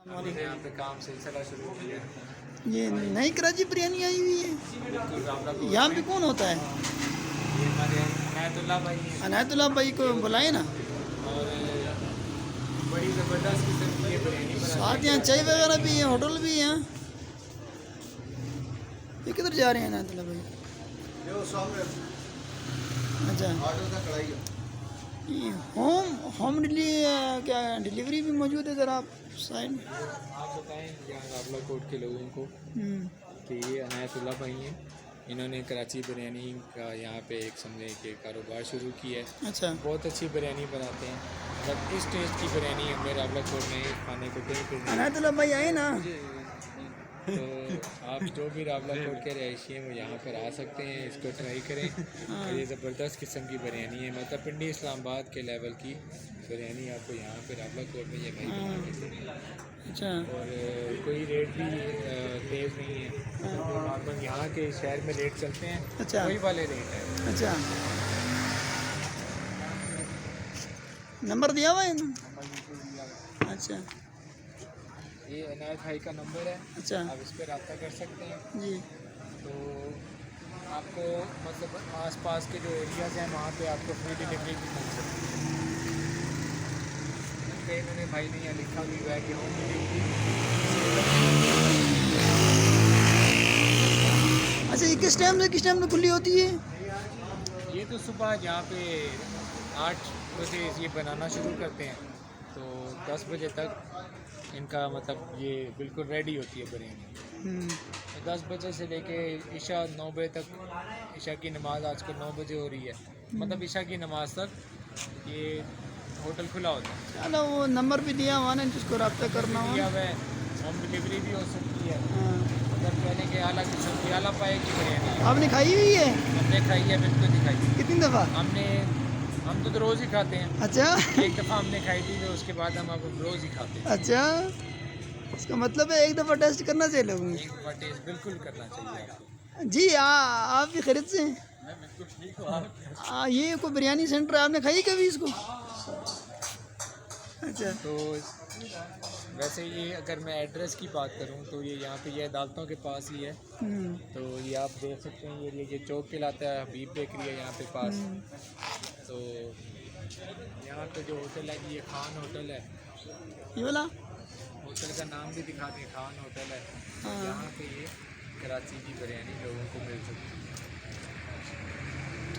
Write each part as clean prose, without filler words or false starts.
यहाँ पे काम सिलसिला शुरू किया। ये नई कराची बिरयानी आई हुई है। बिल्कुल यहाँ पे कौन होता है? ये हमारे अनायतुल्लाह भाई हैं अनायतुल्लाह भाई को बुलाए ना। और बड़ी ज़बरदस्त किस्म की ये बिरयानी बनाते साथ यहाँ चाय वगैरह भी है, होटल भी है। ये किधर जा रहे हैं अनायतुल्लाह भाई? अच्छा, ये होम क्या डिलीवरी भी मौजूद है? ज़रा आप साइड में आप बताएं यहाँ रावला कोट के लोगों को कि ये अनायतुल्लाह भाई हैं। इन्होंने कराची बिरयानी का यहाँ पे एक समझे कि कारोबार शुरू किया है। अच्छा, बहुत अच्छी बिरयानी बनाते हैं। बट इस टेस्ट की बिरयानी हमने रावला कोट में खाने को कहीं पर नहीं। अनायतुल्लाह भाई आए ना। तो आप जो भी रावला कोट के रहायशी हैं वो यहाँ पर आ सकते हैं, इसको ट्राई करें। और ये ज़बरदस्त किस्म की बिरयानी है, मतलब पिंडी इस्लामाबाद के लेवल की बिरयानी आपको यहाँ पे रावला कोट में ये भाई बना के देंगे। अच्छा, और कोई रेट भी तेज़ नहीं है, नॉर्मल यहाँ के शहर में रेट चलते हैं अच्छा, वही वाले रेट है। अच्छा, नंबर दिया हुआ है ना? अच्छा, ये अनायत भाई का नंबर है, अच्छा, आप इस पर रब्ता कर सकते हैं। जी, तो आपको मतलब आसपास के जो एरियाज़ हैं वहाँ पे आपको फ्री डिलीवरी भी मिल सकती है। इनके इन्होंने भाई ने यहाँ लिखा भी हुआ है कि होम डिलीवरी। अच्छा, ये किस टाइम से किस टाइम में खुली होती है? ये तो सुबह यहाँ पे 8 बजे ये बनाना शुरू करते हैं, तो 10 बजे तक इनका मतलब ये बिल्कुल रेडी होती है बिरयानी। तो 10 बजे से लेके इशा 9 बजे तक, इशा की नमाज़ आजकल 9 बजे हो रही है, मतलब इशा की नमाज़ तक ये होटल खुला होता है। चलो, वो नंबर भी दिया हुआ ना जिसको रब्ता करना हो। दिया हुआ है, होम डिलीवरी भी हो सकती है। हाँ। मतलब कहने के आला किस्म की आला पाए की बिरयानी है। आपने खाई हुई है? हमने खाई है, बिल्कुल दिखाई है। कितनी दफ़ा? हम तो रोज़ ही खाते हैं। अच्छा, एक दफ़ा हमने खाई थी, तो उसके बाद हम अब रोज़ ही खाते हैं। अच्छा, इसका मतलब है एक दफ़ा टेस्ट करना चाहिए लोगों एक दफ़ा टेस्ट बिल्कुल करना चाहिए आपको। को। जी, आप भी खरीद से हैं? मैं बिल्कुल ठीक हूँ। आप ये कोई बिरयानी सेंटर है, आपने खाई कभी इसको? अच्छा, तो वैसे ये अगर मैं एड्रेस की बात करूँ तो ये यहाँ पे ये अदालतों के पास ही है। तो ये आप देख सकते हैं, ये चौक कहलाता है, हबीब बेकरी है यहाँ पे पास। तो यहाँ पे जो होटल है ये खान होटल है। ये वाला होटल का नाम भी दिखा दें, खान होटल है। हाँ। यहाँ पे ये कराची की बिरयानी लोगों को मिल सकती है।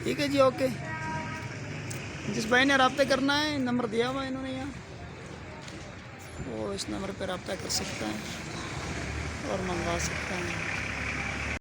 ठीक है जी, ओके। जिस भाई ने रब्ता करना है, नंबर दिया हुआ है इन्होंने यहाँ, वो इस नंबर पर रब्ता कर सकता है और मंगवा सकता है।